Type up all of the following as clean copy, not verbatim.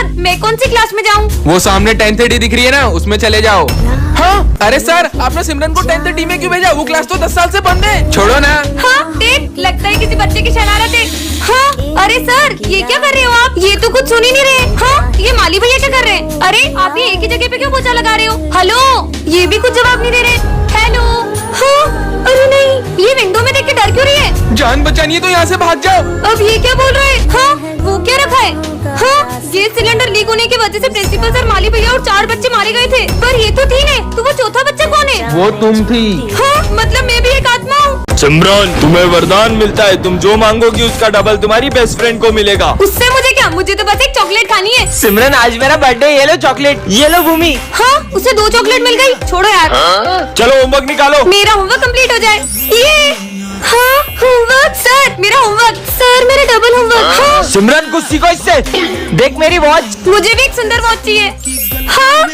Sir मैं कौन सी class में जाऊँ? वो सामने 10:30 दिख रही है ना, उसमें चले जाओ। हाँ, अरे सर आपने सिमरन को 10:30 में क्यों भेजा? वो क्लास तो 10 साल से बंद है। छोड़ो ना। हाँ देख, लगता है किसी बच्चे की शरारत है। हाँ अरे सर ये क्या कर रहे हो आप? ये तो कुछ सुन ही नहीं रहे। हाँ ये माली भैया क्या कर रहे हैं? अरे आप ये एक ही जगह पे क्यों पोछा लगा रहे हो? हेलो, ये भी कुछ जवाब नहीं दे रहे। हेलो। हाँ अरे नहीं, ये विंडो में देख के डर क्यों रही है? जान बचानी है तो यहाँ से भाग जाओ। अब ये क्या बोल रहे हैं? हाँ वो क्या रखा है? हाँ गैस सिलेंडर लीक होने की वजह से प्रिंसिपल सर, माली भैया और 4 बच्चे मारे गए थे। पर ये तो थी ने, तो वो चौथा बच्चा कौन है? वो तुम थी। हाँ मतलब मैं भी एक आत्मा हूँ। सिमरन तुम्हें वरदान मिलता है, तुम जो मांगोगी उसका डबल तुम्हारी बेस्ट फ्रेंड को मिलेगा। उससे मुझे क्या? मुझे तो बस एक चॉकलेट खानी है। सिमरन आज मेरा बर्थडे, ये लो चॉकलेट, ये लो भूमि। हाँ उसे 2 चॉकलेट मिल गई। छोड़ो यार। चलो होमवर्क निकालो। मेरा होमवर्क कंप्लीट हो जाए। ये हाँ होमवर्क सर, मेरा होमवर्क सर, मेरा डबल होमवर्क। हाँ सिमरन कुछ सीखो इससे। देख मेरी वॉच। मुझे भी एक सुंदर वॉच चाहिए। हाँ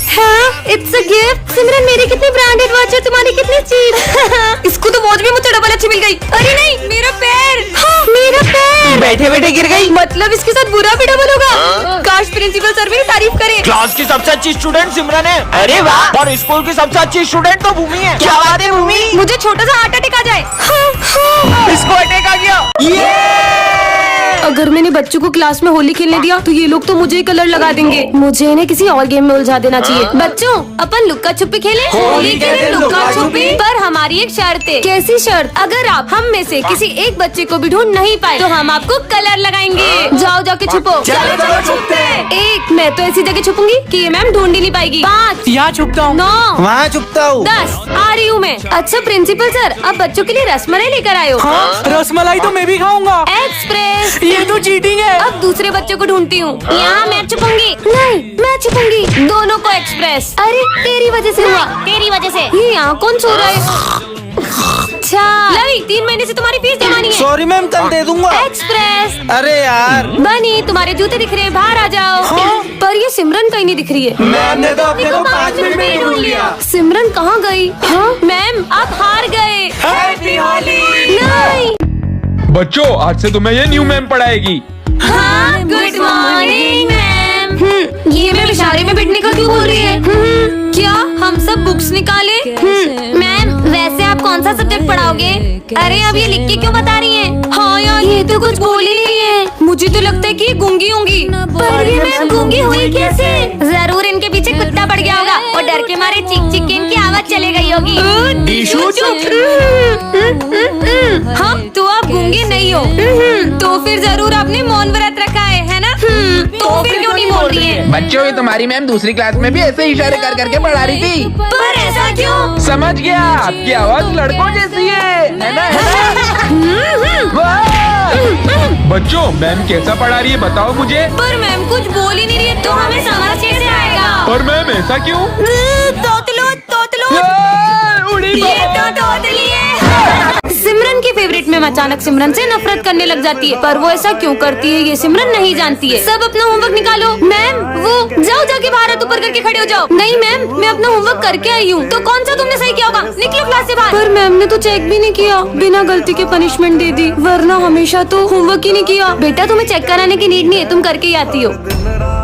हाँ इट्स अ गिफ्ट। सिमरन मेरी कितनी ब्रांडेड वॉच है, तुम्हारी कितनी चीप। इसको तो वॉच भी मुझे डबल अच्छी मिल गई। अरे नहीं मेरा पैर। हाँ मेरा पैर बैठे बैठे गिर गई। मतलब इसके साथ बुरा भी डबल होगा। काश प्रिंसिपल सर भी तारीफ करे। क्लास की सबसे अच्छी स्टूडेंट सिमरन है। अरे वाह। और स्कूल की सबसे अच्छी स्टूडेंट तो भूमि है। क्या बात है भूमि? मुझे छोटा सा हार्ट अटैक आ जाए। इसको अटैक आ गया। अगर मैंने बच्चों को क्लास में होली खेलने दिया तो ये लोग तो मुझे ही कलर लगा देंगे। मुझे इन्हें किसी और गेम में उलझा देना चाहिए। बच्चों अपन लुक्का छुपी खेलें। होली के दिन लुक्का छुपी। पर हमारी एक शर्त है। कैसी शर्त? अगर आप हम में से किसी एक बच्चे को भी ढूंढ नहीं पाए तो हम आपको कलर लगाएंगे। जाओ जाके छुपो। चलो चलो छुपते हैं। 1 मैं तो ऐसी जगह छुपूंगी कि ये मैम ढूंढ ही नहीं पाएगी। 5 यहाँ छुपता हूँ। 9 वहाँ छुपता हूँ। 10 आ रही हूँ मैं। अच्छा प्रिंसिपल सर, अब बच्चों के लिए रसमलाई लेकर आए हो। हाँ रसमलाई तो मैं भी खाऊंगा। एक्सप्रेस। ये तो चीटिंग है। अब दूसरे बच्चों को ढूंढती हूँ। यहाँ मैं छुपूंगी। नहीं मैं छुपूंगी। दोनों को एक्सप्रेस। अरे तेरी वजह से हुआ। तेरी वजह से। ये यहाँ कौन सो रहा है? अच्छा लवी, 3 महीने से तुम्हारी फीस जमानी है। सॉरी मैम, कल दे दूंगा। एक्सप्रेस। अरे यार बनी तुम्हारे जूते दिख रहे हैं, बाहर आ जाओ। हाँ? पर ये सिमरन कहीं नहीं दिख रही है। मैम ने तो अपने को 5 मिनट में ही ढूंढ लिया। सिमरन कहाँ गई? हाँ मैम आप हार गए। हैप्पी होली। नहीं। बच्चों आज से तुम्हें ये न्यू मैम पढ़ाएगी। हाँ गुड मॉर्निंग मैम। ये मैम इशारे में बैठने का क्यों बोल रही है? क्या हम सब बुक्स निकाले? मैम वैसे आप कौन सा सब्जेक्ट पढ़ाओगे? अरे अब ये लिख के क्यों बता रही हैं? हाँ यार ये तो कुछ बोल ही नहीं है। मुझे तो लगता है कि गूंगी होंगी। पर ये मैम गूंगी हुई कैसे? जरूर इनके पीछे कुत्ता पड़ गया होगा और डर के मारे चीख चीख के इनकी आवाज चले गई होगी। डीशू चुप। हाँ तो आप गूंगे नहीं हो। तो फिर जरूर आपने मौन व्रत रखा है ना? तो फिर क्यों नहीं बोल रही है? बच्चों ये तुम्हारी मैम दूसरी क्लास में भी ऐसे इशारे कर करके पढ़ा रही थी। पर ऐसा क्यों? समझ गया, आपकी आवाज लड़कों जैसी है ना? वाह! बच्चों मैम कैसा पढ़ा रही है बताओ मुझे। पर मैम कुछ बोल ही नहीं रही है तो हमें समझ कैसे आएगा? पर मैम ऐसा क्यों? तोतलो तोतलो। उड़ी ये तो तोतली है। सिमरन की फेवरेट मैम अचानक सिमरन से नफरत करने लग जाती है। पर वो ऐसा क्यों करती है ये सिमरन नहीं जानती है। सब अपना होमवर्क निकालो। मैम वो जाओ जाके बाहर हाथ ऊपर करके खड़े हो जाओ। नहीं मैम मैं अपना होमवर्क करके आई हूँ। तो कौन सा तुमने सही किया होगा? निकलो क्लास से बाहर। पर मैम ने तो चेक भी नहीं किया, बिना गलती के पनिशमेंट दे दी। वरना हमेशा तो होमवर्क ही नहीं किया। बेटा तुम्हें चेक कराने की नीड नहीं है, तुम करके ही आती हो।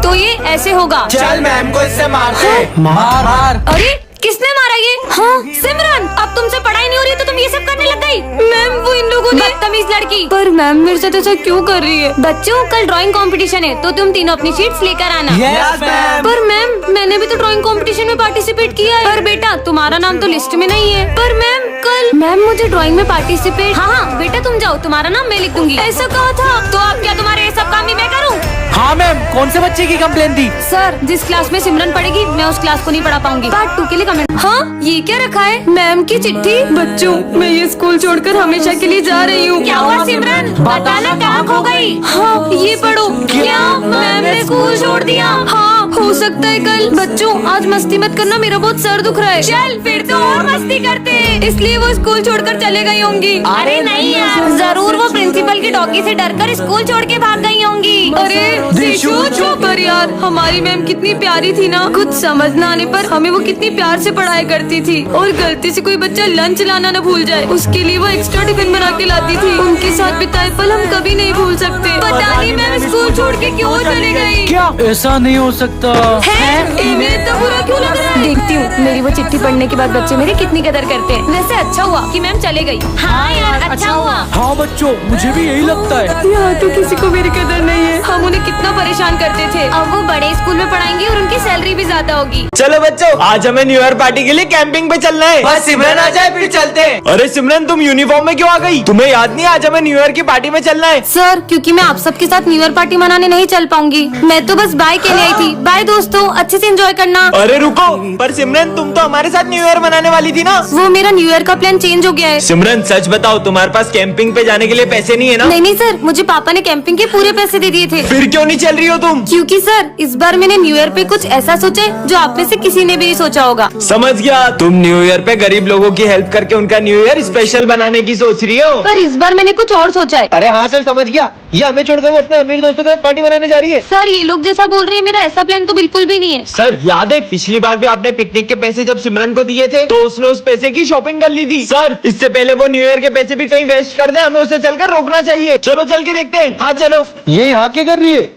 तो ये ऐसे होगा। चल मैम को इससे मारते। मार मार। अरे किसने मारा ये? हाँ सिमरन, अब तुमसे पढ़ाई नहीं हो रही तो तुम ये सब करने लग गई। मैम वो इन लोगों ने बदतमीज लड़की। पर मैम मेरे साथ ऐसा क्यों कर रही है? बच्चों कल ड्राइंग कंपटीशन है तो तुम तीनों अपनी शीट्स लेकर आना। Yes ma'am. पर मैम मैंने भी तो ड्राइंग कंपटीशन में पार्टिसिपेट किया है। पर बेटा तुम्हारा नाम तो लिस्ट में नहीं है। पर मैम कल मैम मुझे ड्राइंग में पार्टिसिपेट। हाँ बेटा तुम जाओ, तुम्हारा नाम मैं लिख दूंगी। ऐसा कहा था तो अब क्या तुम्हारे ये सब काम ही मैं करूँ? हाँ मैम, कौन से बच्चे की कंप्लेन थी? सर जिस क्लास में सिमरन पढ़ेगी मैं उस क्लास को नहीं पढ़ा पाऊंगी। पार्ट 2 के लिए कमेंट। हाँ ये क्या रखा है? मैम की चिट्ठी। बच्चों मैं ये स्कूल छोड़कर हमेशा के लिए जा रही हूँ। क्या हुआ सिमरन? बताना कहाँ खो गई? हाँ ये पढ़ो। क्या मैम ने स्कूल छोड़ दिया? हाँ हो सकता है कल। बच्चों आज मस्ती मत करना, मेरा बहुत सर दुख रहा है। चल फिर तो और मस्ती करते हैं। इसलिए वो स्कूल छोड़कर चले गई होंगी। अरे नहीं यार, जरूर वो प्रिंसिपल की डॉगी से डरकर स्कूल छोड़ के भाग गई होंगी। अरे दिशु चुप कर यार। यार, हमारी मैम कितनी प्यारी थी ना। कुछ समझ न आने पर हमें वो कितनी प्यार से पढ़ाया करती थी, और गलती से कोई बच्चा लंच लाना न भूल जाए उसके लिए वो एक्स्ट्रा टिफिन बना के लाती थी। उनके साथ बिताए पल हम कभी नहीं भूल सकते। पता नहीं मैम स्कूल छोड़ के क्यों चले गई। क्या ऐसा नहीं हो सकता है? इन्हें इतना बुरा क्यों लग रहा है? देखती हूँ मेरी वो चिट्ठी पढ़ने के बाद बच्चे मेरी कितनी कदर करते हैं। वैसे अच्छा हुआ कि मैम चले गई। हाँ यार अच्छा हुआ। हाँ बच्चों, मुझे भी यही लगता है। यहाँ तो किसी को मेरी कदर नहीं है। हम उन्हें कितना परेशान करते थे। अब वो बड़े स्कूल में पढ़ाएंगे और उनकी सैलरी भी ज्यादा होगी। चलो बच्चों, आज हमें न्यू ईयर पार्टी के लिए कैंपिंग पे चलना है। बस सिमरन आ जाए फिर चलते हैं। अरे सिमरन, तुम यूनिफॉर्म में क्यों आ गई? तुम्हें याद नहीं आज हमें न्यू ईयर की पार्टी में चलना है? सर, क्योंकि मैं आप सबके साथ न्यू ईयर पार्टी मनाने नहीं चल पाऊंगी। मैं तो बस बाय के लिए आई थी। बाय दोस्तों, अच्छे से एंजॉय करना। अरे रुको, पर सिमरन तुम तो हमारे साथ न्यू ईयर मनाने वाली थी ना? वो मेरा न्यू ईयर का प्लान चेंज हो गया है। सिमरन सच बताओ, तुम्हारे पास कैंपिंग पे जाने के लिए पैसे नहीं है ना? नहीं सर, मुझे पापा ने कैंपिंग के पूरे पैसे दे दिए थे। फिर क्यों नहीं चल रही हो तुम? क्योंकि सर, इस बार मैंने न्यू ईयर पे कुछ ऐसा सोचा है जो आप में से किसी ने भी नहीं सोचा होगा। समझ गया, तुम न्यू ईयर पे गरीब लोगों की हेल्प करके उनका न्यू ईयर स्पेशल बनाने की सोच रही हो। पर इस बार मैंने कुछ और सोचा है। अरे हाँ सर, समझ गया। ये हमें छोड़कर वो अपने अमीर दोस्तों के साथ पार्टी मनाने जा रही है। सर, ये लोग जैसा बोल रहे हैं मेरा ऐसा प्लान तो बिल्कुल भी नहीं है। सर याद है पिछली बार भी आपने पिकनिक के पैसे जब सिमरन को दिए थे तो उसने उस पैसे की शॉपिंग कर ली थी। सर इससे पहले वो न्यू ईयर के पैसे भी कहीं वेस्ट कर दे, हमें उसे चलकर रोकना चाहिए। चलो चल के देखते हैं। हाँ चलो। ये यहाँ क्या कर रही है?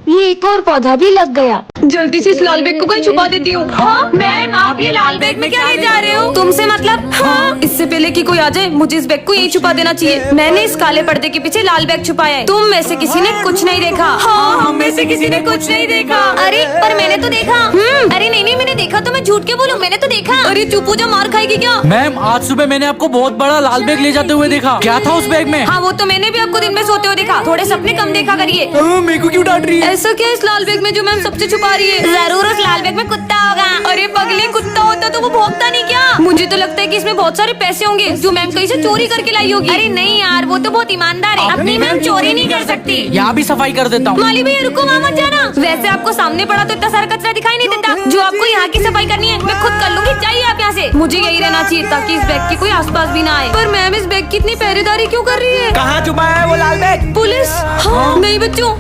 ये एक और पौधा भी लग गया। जल्दी से इस लाल बैग को कहीं छुपा देती हूँ। हाँ? मैम, आप ये लाल बैग में क्या ले जा रहे हो? तुमसे मतलब? हाँ? इससे पहले कि कोई आ जाए मुझे इस बैग को यहीं छुपा देना चाहिए। मैंने इस काले पर्दे के पीछे लाल बैग छुपाया है। तुम में से किसी ने कुछ नहीं देखा। हाँ, हम में से किसी ने कुछ नहीं देखा। अरे पर मैंने तो देखा। अरे नहीं, मैंने देखा तो मैं झूठ क्यों बोलूं? मैंने तो देखा। अरे चुप हो जा, मार खाएगी क्या? मैम, आज सुबह मैंने आपको बहुत बड़ा लाल बैग ले जाते हुए देखा। क्या था उस बैग में? हाँ, वो तो मैंने भी आपको दिन में सोते हुए देखा। थोड़े सपने कम देखा करिए। मेरे को क्यों डांट रही है? ऐसा क्या इस लाल बैग में जो मैम सबसे छुपा रही है? जरूर उस लाल बैग में कुत्ता होगा। अरे पगली, कुत्ता होता तो वो भौंकता नहीं क्या? मुझे तो लगता है कि इसमें बहुत सारे पैसे होंगे जो मैम कहीं से चोरी करके लाई होगी। अरे नहीं यार, वो तो बहुत ईमानदार है। अपनी मैम चोरी नहीं कर सकती। यहाँ भी सफाई कर देता हूँ। माली भैया रुको, वहाँ मत जाना। वैसे आपको सामने पड़ा तो इतना सारा कचरा दिखाई नहीं देता। जो आपको यहाँ की सफाई करनी है मैं खुद कर लूंगी। चाहिए आप यहाँ से। मुझे यही रहना चाहिए ताकि इस बैग के कोई आसपास भी ना आए। पर मैम, इस बैग की इतनी पहरेदारी क्यों कर रही है? कहाँ छुपाया है वो लाल बैग? पुलिस? हाँ? नहीं बच्चों,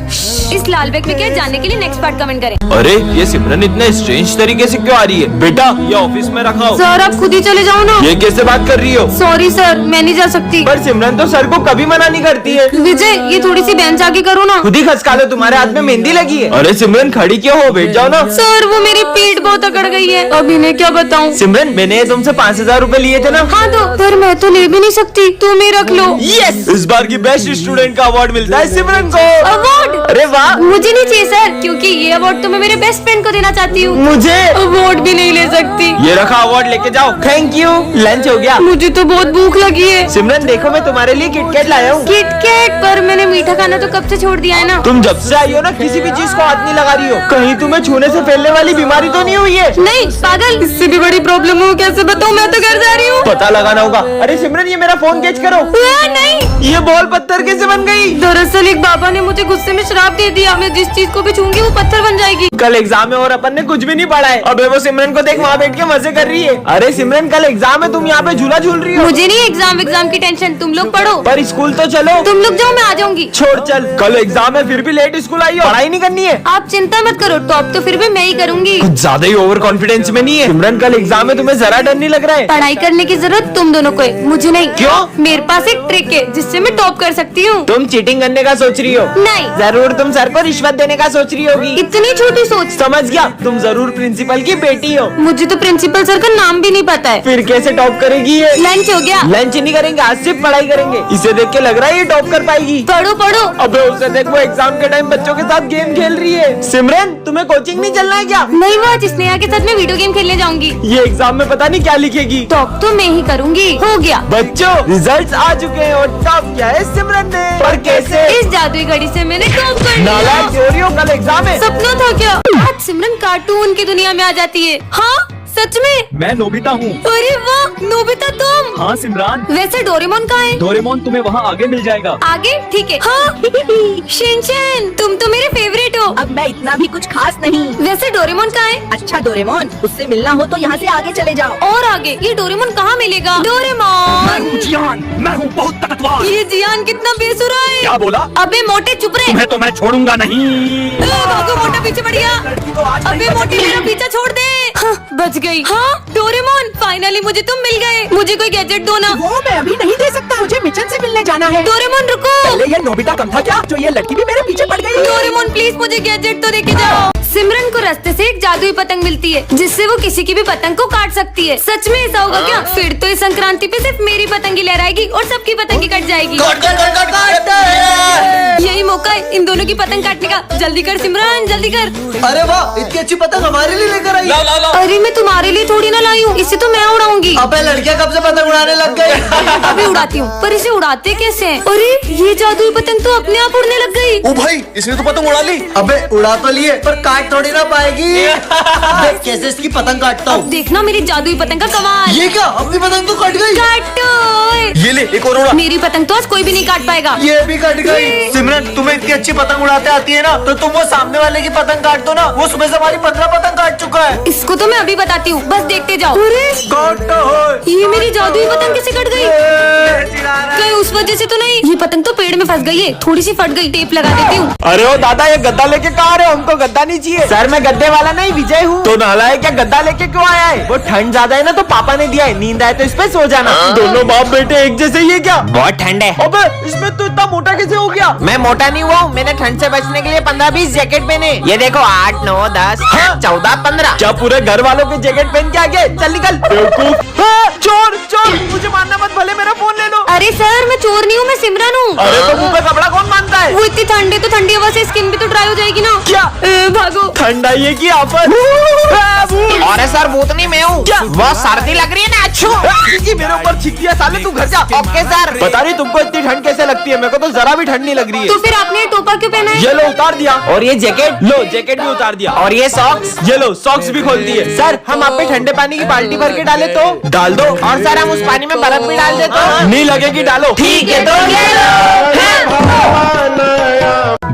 इस लाल बैग में क्या है जानने के लिए नेक्स्ट पार्ट कमेंट करें। अरे ये सिमरन इतने स्ट्रेंज तरीके से क्यों आ रही है? बेटा ये ऑफिस में रखा हो। सर, आप खुद ही चले जाओ ना। ये कैसे बात कर रही हो? सॉरी सर, मैं नहीं जा सकती। पर सिमरन तो सर को कभी मना नहीं करती है। विजय, ये थोड़ी सी बेंच आगे करो ना। खुद ही खसका लो, तुम्हारे हाथ में मेहंदी लगी है। अरे सिमरन खड़ी क्यों हो? बैठ जाओ ना। सर, वो मेरी पीठ बहुत अकड़ गई है। अब इन्हें क्या बताऊं? सिमरन, मैंने तुमसे 5000 रूपए लिए थे ना? हाँ तो, पर मैं तो ले भी नहीं सकती। तुम ही रख लो। यस, इस बार की बेस्ट स्टूडेंट का अवार्ड मिलता है सिमरन को। अवार्ड? अरे वाह। मुझे नहीं चाहिए सर, क्योंकि ये अवार्ड तो मैं मेरे बेस्ट फ्रेंड को देना चाहती हूँ। मुझे अवार्ड भी नहीं ले सकती। ये रखा अवार्ड, लेके जाओ। Thank you. लंच हो गया? मुझे तो बहुत भूख लगी है। सिमरन देखो, मैं तुम्हारे लिए किटकैट लाया हूँ। किटकैट? पर मैंने मीठा खाना तो कब से छोड़ दिया है ना। तुम जब से आई हो ना किसी भी चीज को हाथ नहीं लगा रही हो। कहीं तुम्हें छूने से फैलने वाली बीमारी तो नहीं हुई है? नहीं पागल, इससे भी बड़ी प्रॉब्लम हो। कैसे बताऊँ? मैं तो घर जा रही हूँ। पता लगाना होगा। अरे सिमरन, ये मेरा फोन कैच करो। नहीं, ये बॉल पत्थर कैसे बन गई? दरअसल एक बाबा ने मुझे गुस्से में श्राप दे दिया। मैं जिस चीज को भी छूंगी वो पत्थर बन जाएगी। कल एग्जाम है और अपन ने कुछ भी नहीं पढ़ा है। अबे वो सिमरन को देख, वहाँ बैठ के मजे कर रही है। अरे सिमरन, कल एग्जाम है, तुम यहाँ पे झूला झूल रही हो। मुझे नहीं एग्जाम की टेंशन, तुम लोग पढ़ो। पर स्कूल तो चलो। तुम लोग जाओ, मैं आ जाऊंगी। छोड़ चल, कल एग्जाम है फिर भी लेट स्कूल आई हो। पढ़ाई नहीं करनी है? आप चिंता मत करो, टॉप तो फिर भी मैं ही करूंगी। कुछ ज्यादा ही ओवर कॉन्फिडेंस में नहीं है? सिमरन कल एग्जाम है, तुम्हें जरा डर नहीं लग रहा है? पढ़ाई करने की जरूरत तुम दोनों को है, मुझे नहीं। क्यों? मेरे पास एक ट्रिक है जिससे मैं टॉप कर सकती हूँ। तुम चीटिंग करने का सोच रही हो? नहीं। जरूर तुम सर को रिश्वत देने का सोच रही होगी। इतनी छोटी सोच। समझ गया, तुम जरूर प्रिंसिपल की बेटी हो। मुझे तो प्रिंसिपल सर का नाम भी नहीं पता है। फिर कैसे टॉप करेगी ये? लंच हो गया? लंच नहीं करेंगे, आज सिर्फ पढ़ाई करेंगे। इसे देख के लग रहा है ये टॉप कर पाएगी। पढ़ो पढ़ो। अबे उसे देख, वो एग्जाम के टाइम बच्चों के साथ गेम खेल रही है। सिमरन, तुम्हें कोचिंग नहीं चलना है क्या? नहीं, वो आज स्नेहा के साथ में वीडियो गेम खेलने जाऊंगी। ये एग्जाम में पता नहीं क्या लिखेगी। टॉप तो मैं ही करूंगी। हो गया बच्चों, रिजल्ट्स आ चुके हैं और टॉप किया है सिमरन ने। पर कैसे? इस जादुई घड़ी से मैंने टॉप कर लिया। नालायक चोरी हो, कल एग्जाम है। सपना था क्या? आज सिमरन कार्टून की दुनिया में आ जाती है। हाँ सच में? मैं नोबिता हूँ। अरे वाह, नोबिता तुम? हाँ सिमरान, वैसे डोरेमोन कहाँ है? डोरेमोन तुम्हें वहाँ आगे मिल जाएगा। आगे? ठीक है। हाँ शिनचैन, तुम तो मेरे फेवरेट हो। अब मैं इतना भी कुछ खास नहीं। वैसे डोरेमोन कहाँ है? अच्छा डोरेमोन, उससे मिलना हो तो यहाँ से आगे चले जाओ। और आगे? ये डोरेमोन कहाँ मिलेगा? डोरेमोन। जियान, मैं हूँ बहुत ताकतवर। ये जियान कितना बेसुरा है। क्या बोला? अबे मोटे चुप रहे। तुम्हें तो मैं छोड़ूंगा नहीं। भागो मोटा पीछे पड़ गया। अबे मोटी मेरा पीछा छोड़ दे। हाँ, बच गई। हाँ डोरेमोन, फाइनली मुझे तुम मिल गए। मुझे कोई गैजेट दो ना। वो मैं अभी नहीं दे सकता, मुझे मिशन से मिलने जाना है। डोरेमोन रुको। पहले ये नोबिता कम था क्या, जो ये लड़की भी मेरे पीछे पड़ गई। डोरेमोन प्लीज मुझे गैजेट तो देके जाओ। सिमरन को रास्ते से एक जादुई पतंग मिलती है जिससे वो किसी की भी पतंग को काट सकती है। सच में ऐसा होगा क्या? फिर तो इस संक्रांति पे सिर्फ मेरी पतंग ही लहराएगी और सबकी पतंग ही कट जाएगी। यही मौका है इन दोनों की पतंग काटने का। जल्दी कर सिमरन, जल्दी कर। अरे वाह, इतनी अच्छी पतंग हमारे लिए लेकर आई। अरे मैं तुम्हारे लिए थोड़ी ना लाई हूँ, इसे तो मैं उड़ाऊंगी। अबे लड़कियां कब से पतंग उड़ाने लग गई? अभी उड़ाती हूँ, पर इसे उड़ाते कैसे हैं? अरे ये जादुई पतंग तो अपने आप उड़ने लग गई। ओ भाई, इसने तो पतंग उड़ा ली। अबे उड़ा तो लिए, पर काट थोड़ी ना पाएगी। देख कैसे इसकी पतंग काटता अब हूँ। देखना मेरी जादुई पतंग का कमाल। ये क्या, अपनी पतंग तो कट गई। काटो। ये ले एक और उड़ा। मेरी पतंग तो आज कोई भी नहीं काट पाएगा। ये भी कट गई। सिमरन, तुम्हें इतनी अच्छी पतंग उड़ाते आती है ना, तो तुम वो सामने वाले की पतंग काट दो ना। वो सुबह से हमारी 15 पतंग काट चुका है। इसको तो मैं अभी बताती हूँ, बस देखते जाओ। अरे ये मेरी जादुई पतंग कैसे कट गई? कहीं उस वजह से तो नहीं? ये पतंग तो पेड़ में फंस गई है, थोड़ी सी फट गई, टेप लगा देती हूँ। अरे ओ दादा, ये गद्दा लेके कहाँ आ रहे हो? हमको गद्दा नहीं चाहिए। सर मैं गद्दे वाला नहीं, विजय हूँ। तो नालायक क्या गद्दा लेके क्यों आया है? वो ठंड ज्यादा है ना, तो पापा ने दिया है। नींद आए तो इस पे सो जाना। दोनों बाप बेटे एक जैसे ही है क्या? बहुत ठंड है। अबे इसमें तो इतना मोटा कैसे हो गया? मैं मोटा नहीं हुआ हूँ, मैंने ठंड से बचने के लिए 15-20 जैकेट पहने। ये देखो 8, 9, 10, 14, 15। क्या पूरे घर वालों के जैकेट पहन के आ गए? चल निकल बेवकूफ। चोर चोर, मुझे मारना मत, भले मेरा फोन ले लो। अरे सर मैं चोर नहीं हूँ, मैं सिमरन हूँ। अरे तो मुंह पे कपड़ा कौन बांधता है? वो इतनी ठंड है तो ठंडी हवा से स्किन भी तो ड्राई हो जाएगी ना। क्या? भागो। ठंड आई है की आफत? अरे सर भूत नहीं मैं हूँ। क्या? बहुत सर्दी लग रही है ना। अच्छू मेरे ऊपर छिक दिया साले, तू घर जा। Okay sir. बता रही तुमको इतनी ठंड कैसे लगती है? मेरे को तो जरा भी ठंड नहीं लग रही है। तो फिर आपने ये टोपा क्यों पहना है? ये लो उतार दिया। और ये जैकेट लो, जैकेट भी उतार दिया। और ये सॉक्स। ये लो सॉक्स भी खोल दिए। सर हम आप पे ठंडे पानी की बाल्टी भर के डाले तो डाल दो। और सर हम उस पानी में बर्फ भी डाल दे तो? नहीं लगेगी, डालो। ठीक है तो ये लो।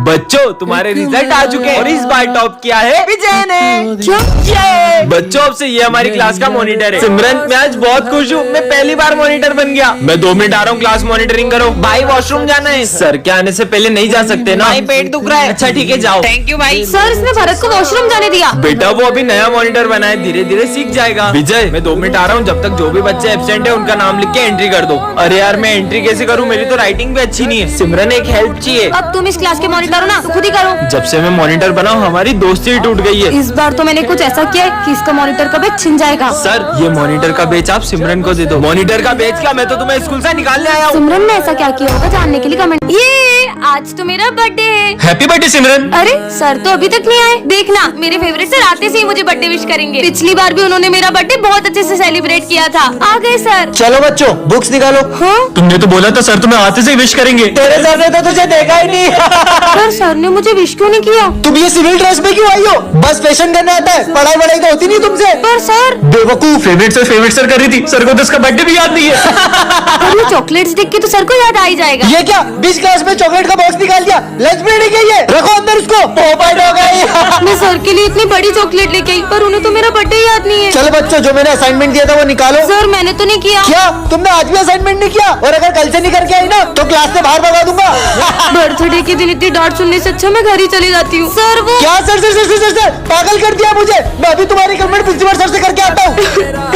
बच्चों तुम्हारे रिजल्ट आ चुके हैं और इस बार टॉप किया है विजय ने। क्या? ये बच्चों अब से ये हमारी क्लास का मॉनिटर है। सिमरन मैं आज बहुत खुश हूँ, मैं पहली बार मॉनिटर बन गया। मैं 2 मिनट आ रहा हूँ, क्लास मॉनिटरिंग करो। भाई वॉशरूम जाना है। सर के आने से पहले नहीं जा सकते ना? भाई पेट दुख रहा है। अच्छा ठीक है जाओ। थैंक यू भाई। सर इसने भरत को वॉशरूम जाने दिया। बेटा वो अभी नया मॉनिटर बना है, धीरे धीरे सीख जाएगा। विजय मैं 2 मिनट आ रहा हूँ, जब तक जो भी बच्चे एब्सेंट है उनका नाम लिख के एंट्री कर दो। अरे यार मैं एंट्री कैसे करूँ? मेरी तो राइटिंग भी अच्छी नहीं है। सिमरन एक हेल्प चाहिए। अब तुम इस क्लास के मॉनिटर हो ना, तो खुद ही करो। जब से मैं मॉनिटर बना हूँ हमारी दोस्ती ही टूट गई है। इस बार तो मैंने कुछ ऐसा किया है कि इसका मॉनिटर का बैच छिन जाएगा। सर ये मॉनिटर का बेच आप सिमरन को दे दो। मॉनिटर का बेच क्या? मैं तो तुम्हें स्कूल से निकालने आया हूँ। सिमरन ने ऐसा क्या किया होगा जानने के लिए कमेंट। ये आज तो मेरा बर्थडे है। हैप्पी बर्थडे सिमरन। अरे सर तो अभी तक नहीं आए। देखना मेरे फेवरेट सर आते से ही मुझे बर्थडे विश करेंगे। पिछली बार भी उन्होंने मेरा बर्थडे बहुत अच्छे से सेलिब्रेट किया था। आ गए सर। चलो बच्चों बुक्स निकालो। हाँ तुमने तो बोला था सर तुम्हें आते से विश करेंगे। तेरे सर ने तो तुझे देखा ही नहीं। पर सर ने मुझे विश क्यों नहीं किया? तुम ये सिविल ड्रेस में क्यों आई हो? बस फैशन करने आता है, पढ़ाई वढ़ाई तो होती नहीं तुमसे। पर सर बेवकूफ। फेवरेट सर कर रही थी, सर को तो उसका बर्थडे भी याद नहीं है। और ये चॉकलेट्स देख के तो सर को याद आ ही जाएगा। ये क्या 20 क्लास में चॉकलेट का बॉक्स निकाल दिया? लंच ब्रेक है ये, रखो अंदर उसको। पोपाइट हो गई। मैं सर के लिए इतनी बड़ी चॉकलेट लेके आई पर उन्हें तो मेरा बर्थडे याद नहीं है। चलो बच्चों जो मैंने असाइनमेंट दिया था वो निकालो। सर मैंने तो नहीं किया। क्या तुमने आज भी असाइनमेंट नहीं किया? और अगर कल से नहीं करके आई ना तो क्लास से बाहर भगा दूंगा। बर्थडे के दिन इतनी डांट सुनने से अच्छा मैं घर ही चली जाती हूँ। सर वो क्या sir sir sir sir sir पागल कर दिया मुझे। मैं अभी तुम्हारी कमेंट प्रिंसिपल सर से करके आता हूँ।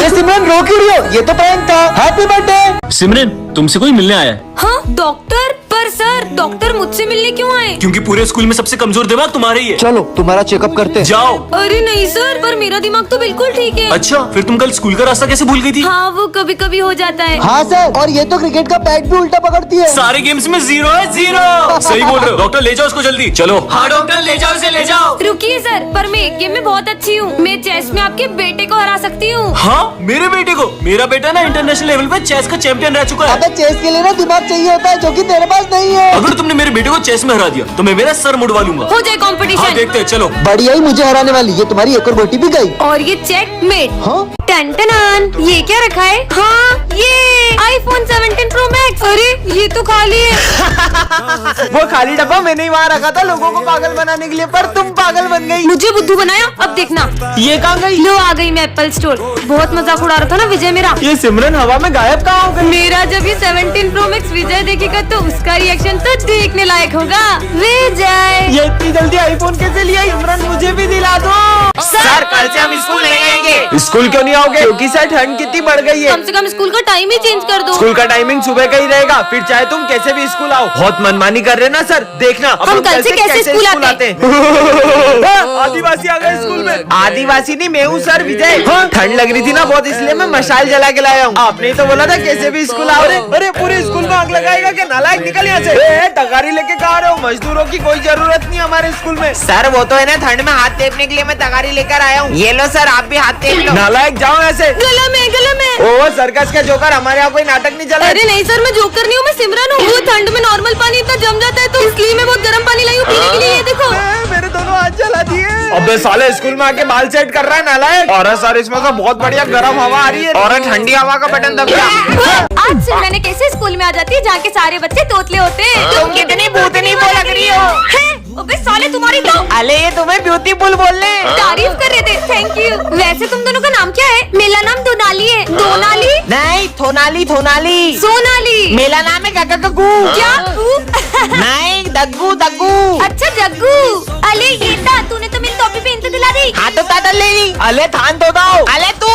ये सिमरन रो क्यों रही हो? ये तो प्रैंक था। Happy birthday. सिमरन तुमसे कोई मिलने आया है? हाँ डॉक्टर। पर सर डॉक्टर मुझसे मिलने क्यों आए? क्योंकि पूरे स्कूल में सबसे कमजोर दिमाग तुम्हारा ही है। चलो तुम्हारा चेकअप करते। जाओ। अरे नहीं सर, पर मेरा दिमाग तो बिल्कुल ठीक है। अच्छा फिर तुम कल स्कूल का रास्ता कैसे भूल गई थी? हाँ वो कभी कभी हो जाता है। हाँ सर, और ये तो क्रिकेट का बैट भी उल्टा पकड़ती है। सारे गेम्स में 0 है 0। सही बोल रहे हो। डॉक्टर ले जाओ उसको जल्दी। चलो। हाँ डॉक्टर ले जाओ उसे ले जाओ। रुकिए सर, पर मैं एक गेम में बहुत अच्छी हूँ। मैं चेस में आपके बेटे को हरा सकती हूँ। हाँ मेरे बेटे को? मेरा बेटा ना इंटरनेशनल लेवल पे चेस का चैंपियन रह चुका है। अबे चेस के लिए ना दिमाग चाहिए होता है जो कि तेरे पास नहीं है। अगर तुमने मेरे बेटे को चेस में हरा दिया तो मैं मेरा सर मुड़वा लूंगा। हो जाए हाँ कंपटीशन। देखते हैं चलो। बढ़िया ही मुझे हराने वाली। ये तुम्हारी एक और गोटी भी गई। और ये चेकमेट। हाँ टन टन, ये क्या रखा है? हाँ ये iPhone 17 Pro Max। अरे ये तो खाली है। वो खाली डब्बा मैंने ही वहाँ रखा था लोगों को पागल बनाने के लिए, पर तुम पागल बन गई। मुझे बुद्धू बनाया। अब देखना ये कहाँ गई? लो आ गई मैं एप्पल स्टोर। बहुत मजाक उड़ा रहा था ना विजय मेरा। ये सिमरन हवा में गायब कहाँ हो गई? मेरा जब ये 17 Pro Max विजय देखेगा तो उसका रिएक्शन तो देखने लायक होगा। विजय ये इतनी जल्दी आईफोन कैसे लिया? सिमरन मुझे कल से हम स्कूल नहीं आएंगे। स्कूल क्यों नहीं आओगे? क्योंकि सर ठंड कितनी बढ़ गई है। कम से कम स्कूल का टाइम ही चेंज कर दो। स्कूल का टाइमिंग सुबह का ही रहेगा, फिर चाहे तुम कैसे भी स्कूल आओ। बहुत मनमानी कर रहे ना सर, देखना अब हम कल से कैसे स्कूल आते हैं। आदिवासी आ गए स्कूल में। आदिवासी नहीं, मैं हूँ सर विजय। ठंड लग रही थी ना बहुत, इसलिए मैं मशाल जला के लाया हूँ। आपने ही तो बोला था कैसे भी स्कूल आओ। अरे पूरे स्कूल में आग लगाएगा क्या? नालायक, निकल यहाँ से। तगारी लेके कहा रहे हो? मजदूरों की कोई जरूरत नहीं हमारे स्कूल में। सर वो तो है ना, ठंड में हाथ टेपने के लिए मैं तगारी लेकर आया हूँ। ये लो सर, आप भी हाथ टेप लो। नालायक, जाओ ऐसे। गला में ओ सर्कस का जोकर, हमारे यहाँ कोई नाटक नहीं चला। अरे नहीं सर, मैं जोकर नहीं हूँ, मैं सिमरन हूँ। वो ठंड में नॉर्मल पानी इतना जम जाता है तो इसलिए मैं बहुत गर्म पानी लाई हूँ पीने के लिए। ये देखो मेरे दोनों हाथ जला दिए। अबे साले स्कूल में आके बाल सेट कर रहा है नालायक। और सर इसमें तो बहुत बढ़िया गर्म हवा आ रही है। और ठंडी हवा का बटन दब गया। आज सिमरन कैसे स्कूल में आ जाती है जहाँ के सारे बच्चे तोतले होते हैं। तुम कितनी भूतनी वो लग रही हो। अबे साले तुम्हारी तो अले ये तुम्हें ब्यूटीफुल बोलने तारीफ कर रहे थे, थैंक यू। वैसे तुम दोनों का नाम क्या है? मेरा नाम दोनाली है। दोनाली नहीं, थोनाली थोनाली। सोनाली। मेरा नाम है गगगगू। क्या? नहीं, दग्गू दग्गू। अच्छा जग्गू। अले ये था, तूने तो मेरी टोपी पहन के दिला दी। हाँ तो तादल ले ली। अले थान दो दाओ। अले तू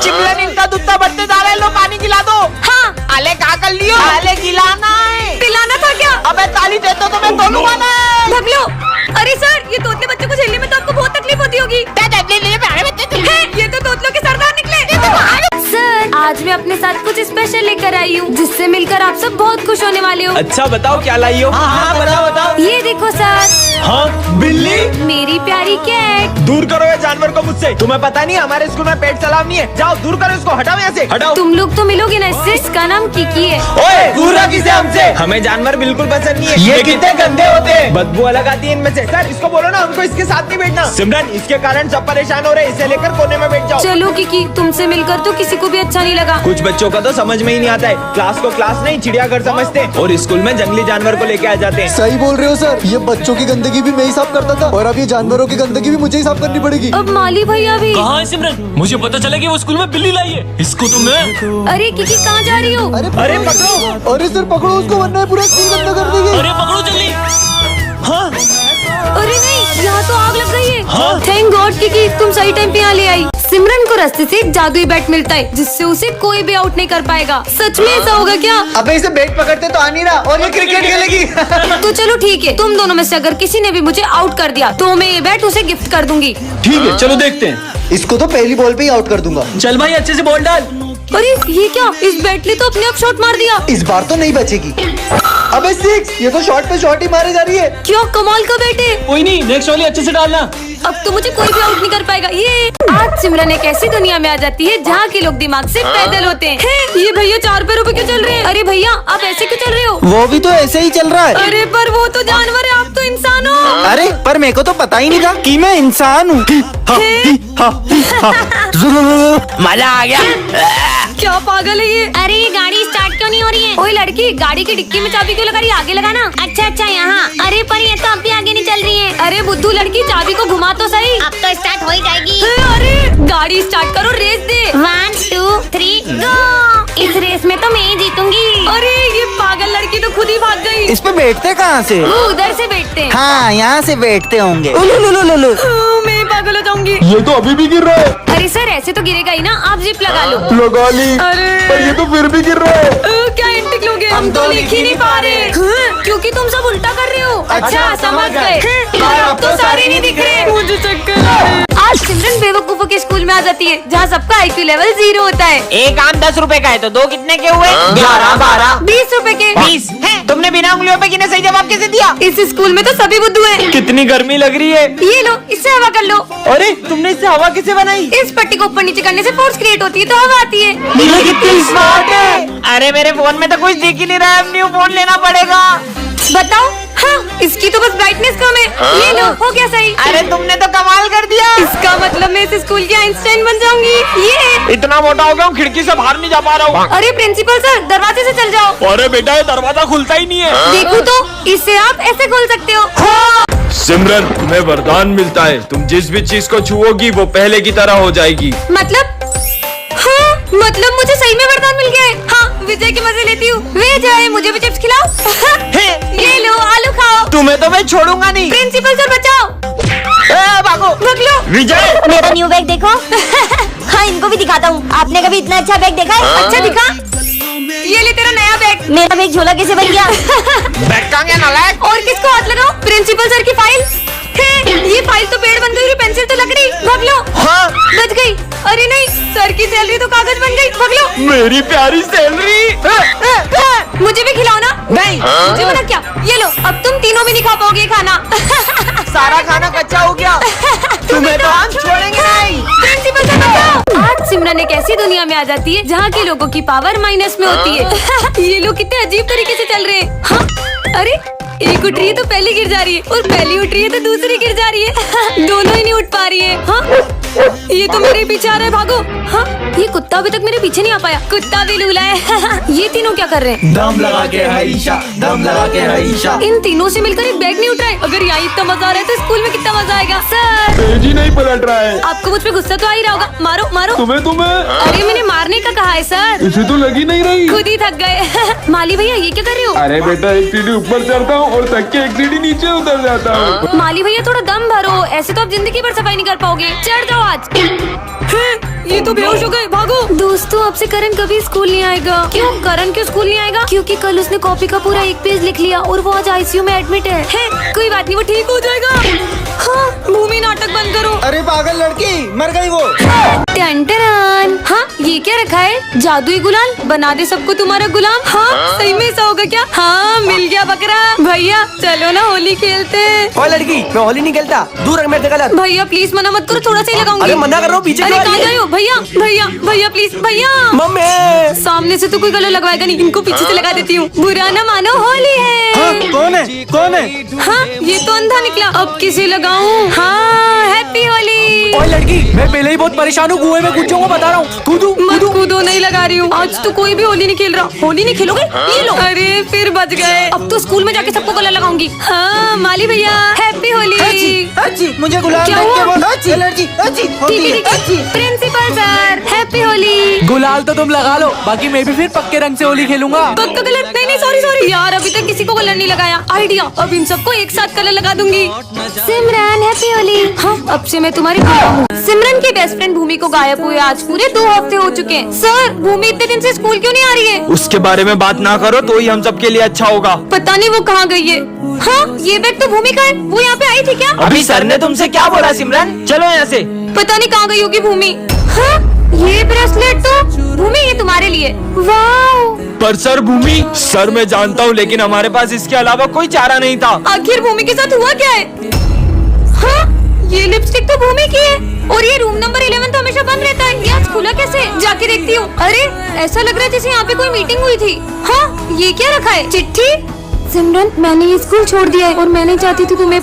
चिमलन इनका दूधा बढ़ते जा रहा है, लो पानी गिला दो। हाँ अले कहा कर लियो? अले गिलाना है। पिलाना था क्या? अबे ताली दे तो मैं तोलूंगा ना। भाग लो। अरे सर, ये तोतले बच्चों को झेलने में तो आपको बहुत तकलीफ होती होगी। ये तो तोतलों के सरदार निकले। सर आज मैं अपने साथ कुछ स्पेशल लेकर आई हूँ, जिससे मिलकर आप सब बहुत खुश होने वाले हो। अच्छा बताओ क्या लाई हो? हाँ बताओ। ये देखो सर। हाँ बिल्ली? मेरी प्यारी कैट। दूर करो ये जानवर को मुझसे। तुम्हें पता नहीं हमारे स्कूल में पेट सलाम नहीं है। जाओ दूर करो इसको, हटाओ यहाँ से, हटाओ। तुम लोग तो मिलोगे ना इससे। इसका नाम किकी है। ओए दूर रख इसे हमसे। हमें जानवर बिल्कुल पसंद नहीं है। ये कितने गंदे होते हैं, बदबू अलग आती है इनमें से। सर इसको बोलो ना हमको इसके साथ नहीं बैठना। सिमरन इसके कारण सब परेशान हो रहे हैं, इसे लेकर कोने में बैठ जाओ। चलो किकी, तुमसे मिलकर तो किसी को भी अच्छा नहीं लगा। कुछ बच्चों का तो समझ में ही नहीं आता है, क्लास को क्लास नहीं चिड़ियाघर समझते हैं और स्कूल में जंगली जानवर को लेके आ जाते हैं। सही बोल रहे हो सर, ये बच्चों की गंदगी भी मैं ही साफ करता था और अब ये जानवरों की गंदगी भी मुझे ही साफ करनी पड़ेगी। अब माली भैया भी। कहाँ है सिमरन? मुझे पता चला कि वो स्कूल में बिल्ली लाई है। इसको तो मैं। अरे किकी कहाँ जा रही हो? अरे पकड़ो। अरे सर पकड़ो उसको, वरना ये पूरा स्कूल गंदा कर देंगे। अरे पकड़ो जल्दी। अरे नहीं, यहाँ तो आग लग गई है। थैंक गॉड किकी, तुम सही टाइम पे यहाँ ले आई। सिमरन को रास्ते से एक जादुई बैट मिलता है, जिससे उसे कोई भी आउट नहीं कर पाएगा। सच में ऐसा होगा क्या? अबे इसे बैट पकड़ते तो आ नहीं रहा और ये क्रिकेट खेलेगी। तो चलो ठीक है, तुम दोनों में से अगर किसी ने भी मुझे आउट कर दिया तो मैं ये बैट उसे गिफ्ट कर दूंगी। ठीक है चलो देखते हैं। इसको तो पहली बॉल पे ही आउट कर दूंगा। चल भाई अच्छे से बॉल डाल। अरे ये क्या? इस बैट ने तो अपने आप शॉट मार दिया। इस बार तो नहीं बचेगी। अबे 6, ये तो शॉट पे शॉट ही मारे जा रही है। क्या कमाल का बैट है। कोई नहीं, नेक्स्ट वाली अच्छे से डालना। अब तो मुझे कोई भी आउट नहीं कर पाएगा। ये आज सिमरन एक ऐसी दुनिया में आ जाती है जहाँ के लोग दिमाग से पैदल होते हैं। ये भैया 4 पैरों पे क्यों चल रहे हैं? अरे भैया आप ऐसे क्यों चल रहे हो? वो भी तो ऐसे ही चल रहा है। अरे पर वो तो जानवर है, आप तो इंसान हो। अरे पर मेरे को तो पता ही नहीं था कि मैं इंसान हूँ। मजा आ गया। क्या पागल है ये? अरे ये गाड़ी स्टार्ट क्यों नहीं हो रही है? ओए लड़की, गाड़ी की डिक्की में चाबी क्यों लगा रही है? आगे लगाना। अच्छा यहाँ। अरे पर ये तो अब भी आगे नहीं चल रही है। अरे बुद्धू लड़की, चाबी को घुमा तो सही। अब तो स्टार्ट हो ही जाएगी। अरे गाड़ी स्टार्ट करो, रेस दे। 1 2 3 गो। इस रेस में तो मैं ही जीतूंगी। अरे ये पागल लड़की तो खुद ही भाग गई। इस पे बैठते कहाँ से? वो उधर से बैठते हैं। हाँ यहाँ से बैठते होंगे। मैं पागल हो जाऊंगी। ये तो अभी भी गिर रहा है। अरे सर ऐसे तो गिरेगा ही ना, आप जिप लगा लो। लगा ली। अरे पर ये तो फिर भी गिर रहा है। क्या एंटिक लोगे? हम तो लिख ही नहीं पा रहे। क्योंकि तुम सब उल्टा कर रहे हो। अच्छा समझ गए। पर अब तो सारे नहीं दिख रहे। मुझे चक्कर आ रहे हैं। आज सिमरन बेवकूफों के स्कूल में आ जाती है, जहाँ सबका IQ लेवल 0 होता है। एक आम 10 रुपए का है तो 2 कितने के हुए? 11 12 20 रुपए के। 20 है। तुमने बिना उंगलियों पे गिने सही जवाब कैसे दिया? इस स्कूल में तो सभी बुद्धू हैं। कितनी गर्मी लग रही है। ये लो, इससे हवा कर लो। अरे तुमने इससे हवा कैसे बनाई? इस पट्टी को ऊपर नीचे करने से फोर्स क्रिएट होती है तो हवा आती है। ये कितनी स्मार्ट है। अरे मेरे फोन में तो कुछ दिख ही नहीं रहा है, अब न्यू फोन लेना पड़ेगा। बताओ। हाँ इसकी तो बस ब्राइटनेस कम है। ये लो, हो गया सही। अरे तुमने तो कमाल कर दिया। इसका मतलब मैं इस स्कूल की आइंस्टाइन बन जाऊंगी। ये इतना मोटा हो गया हूँ, खिड़की से बाहर नहीं जा पा रहा हूँ। अरे प्रिंसिपल सर, दरवाजे से चल जाओ। अरे बेटा ये दरवाजा खुलता ही नहीं है। देखो तो, इससे आप ऐसे खोल सकते हो। सिमरन तुम्हें वरदान मिलता है, तुम जिस भी चीज को छुओगी वो पहले की तरह हो जाएगी। मतलब? हाँ मतलब मुझे सही में वरदान मिल गया है। हाँ विजय के मजे लेती हूँ। विजय मुझे भी चिप्स खिलाओ। ये लो आलू खाओ। तुम्हें तो मैं छोड़ूंगा नहीं। प्रिंसिपल सर बचाओ। भागो। भाग लो। विजय मेरा न्यू बैग देखो। हाँ, इनको भी दिखाता हूँ। आपने कभी इतना अच्छा बैग देखा है? अच्छा दिखा। ये ले तेरा नया बैग। मेरा बैग झोला कैसे बन गया? बैग कहाँ गया नालायक? और किसको हाथ लगाओ? प्रिंसिपल सर की फाइल है। ये फाइल तो पेड़ बन गई, पेंसिल तो लकड़ी। भाग लो। हाँ बच गई। अरे नहीं, सर की सैलरी तो कागज बन गई। भाग लो। मेरी प्यारी सैलरी। मुझे भी खिलाओ ना। नहीं। मुझे मना क्या? ये लो, अब तुम तीनों भी नहीं खा पाओगे खाना। सारा खाना कच्चा हो गया। तुम्हें तो हम छोड़ेंगे नहीं। प्रिंसिपल सर बचाओ। आज सिमरन एक ऐसी दुनिया में आ जाती है जहाँ के लोगों की पावर माइनस में होती है। ये लोग कितने अजीब तरीके से चल रहे हैं। हाँ? अरे एक उठ रही है तो पहली गिर जा रही है, और पहली उठ रही है तो दूसरी गिर जा रही है। दोनों ही नहीं उठ पा रही है। हाँ? ये तो मेरे पीछे आ रहा है, भागो। हाँ? ये कुत्ता अभी तक मेरे पीछे नहीं आ पाया। कुत्ता भी लूला है। ये तीनों क्या कर रहे हैं? दम लगा के आयशा, दम लगा के आयशा। इन तीनों से मिलकर एक बैग नहीं उठ रहा है। अगर यहाँ इतना मजा आ रहा है तो स्कूल में कितना मजा आएगा। सर, पेज ही नहीं पलट रहा है। आपको मुझ पे गुस्सा तो आ ही रहा होगा। मारो मारो। तुम्हें अरे मैंने मारने का कहा है सर। इसे तो लगी नहीं रही। खुद ही थक गए। माली भैया ये क्या कर रहे हो? अरे बेटा, एक सीढ़ी ऊपर चढ़ता हूँ और थक के एक सीढ़ी नीचे उतर जाता हूँ। माली भैया थोड़ा दम भरो, ऐसे तो आप जिंदगी भर सफाई नहीं कर पाओगे। चढ़ जाओ आज। ये तो बेहोश हो गए, भागो। दोस्तों, अब से करण कभी स्कूल नहीं आएगा। क्यों? करण क्यों स्कूल नहीं आएगा? क्योंकि कल उसने कॉपी का पूरा 1 पेज लिख लिया और वो आज आईसीयू में एडमिट है। कोई बात नहीं, वो ठीक हो जाएगा। हाँ, भूमि नाटक बंद करो। अरे पागल लड़की, मर गई वो। टन। हाँ, ये क्या रखा है? जादुई गुलाल। बना दे सबको तुम्हारा गुलाम। हाँ, सही में ऐसा होगा क्या? हाँ, मिल गया बकरा। भैया चलो ना होली खेलते हैं। ओए लड़की, मैं होली नहीं खेलता, दूर रख मेरे से गलत। भैया प्लीज मना मत करो, थोड़ा सा ही लगाऊंगी। अरे मना कर रहा हूँ, पीछे अरे क्यों आ कहाँ रही है? गए हो? भैया भैया भैया प्लीज भैया। मम्मी। सामने से तो कोई गला लगवाएगा नहीं, इनको पीछे से लगा देती हूँ। बुरा ना मानो, होली है। कौन है? कौन है? हाँ, ये तो अंधा निकला। अब किसे लगाऊं? हाँ, हैप्पी होली। ओए लड़की, मैं पहले ही बहुत परेशान हूँ, कुएं में कूद जाऊंगा, बता रहा हूँ। कूदू मत कूदो, नहीं लगा रही हूँ। आज तो कोई भी होली नहीं खेल रहा। होली नहीं खेलोगे? ये लो। अरे फिर बच गए। अब तो स्कूल में जाके सबको गला लगाऊंगी। हाँ, माली भैया हैप्पी होली। अच्छी, मुझे गुलाब क्या देख के हुआ? बोलो। अच्छी एलर्जी, अच्छी होती है। ठीक है। Principal sir happy Holi. गुलाल तो तुम लगा लो, बाकी मैं भी फिर पक्के रंग से होली खेलूंगा। पक्का कलर? नहीं नहीं, सॉरी सॉरी यार, अभी तक किसी को कलर नहीं लगाया। आइडिया, अब इन सबको एक साथ कलर लगा दूंगी। सिमरन हैप्पी होली। हाँ, अब से मैं तुम्हारी बुआ हूँ। सिमरन की बेस्ट फ्रेंड भूमि को गायब हुए आज पूरे 2 हफ्ते हो चुके हैं। सर, भूमि इतने दिन से स्कूल क्यों नहीं आ रही है? उसके बारे में बात ना करो तो ही हम सब के लिए अच्छा होगा। पता नहीं वो कहाँ गई है। हाँ, ये बैग तो भूमि का है। वो यहाँ पे आई थी क्या? अभी सर ने तुमसे क्या बोला सिमरन? चलो यहाँ से। पता नहीं कहाँ गई होगी भूमि। हाँ, ये ब्रेसलेट तो भूमि, ये तुम्हारे लिए। वाओ। पर सर भूमि, सर मैं जानता हूँ, लेकिन हमारे पास इसके अलावा कोई चारा नहीं था। आखिर भूमि के साथ हुआ क्या है? हाँ, ये लिपस्टिक तो भूमि की है, और ये रूम नंबर 11 तो हमेशा बंद रहता है। ये आज खुला कैसे? जाके देखती हूँ। अरे ऐसा लग रहा है जैसे यहाँ पे कोई मीटिंग हुई थी। हाँ, ये क्या रखा है? चिट्ठी। सिमरन, मैंने ये स्कूल छोड़ दिया है और मैं नहीं चाहती थी तुम्हें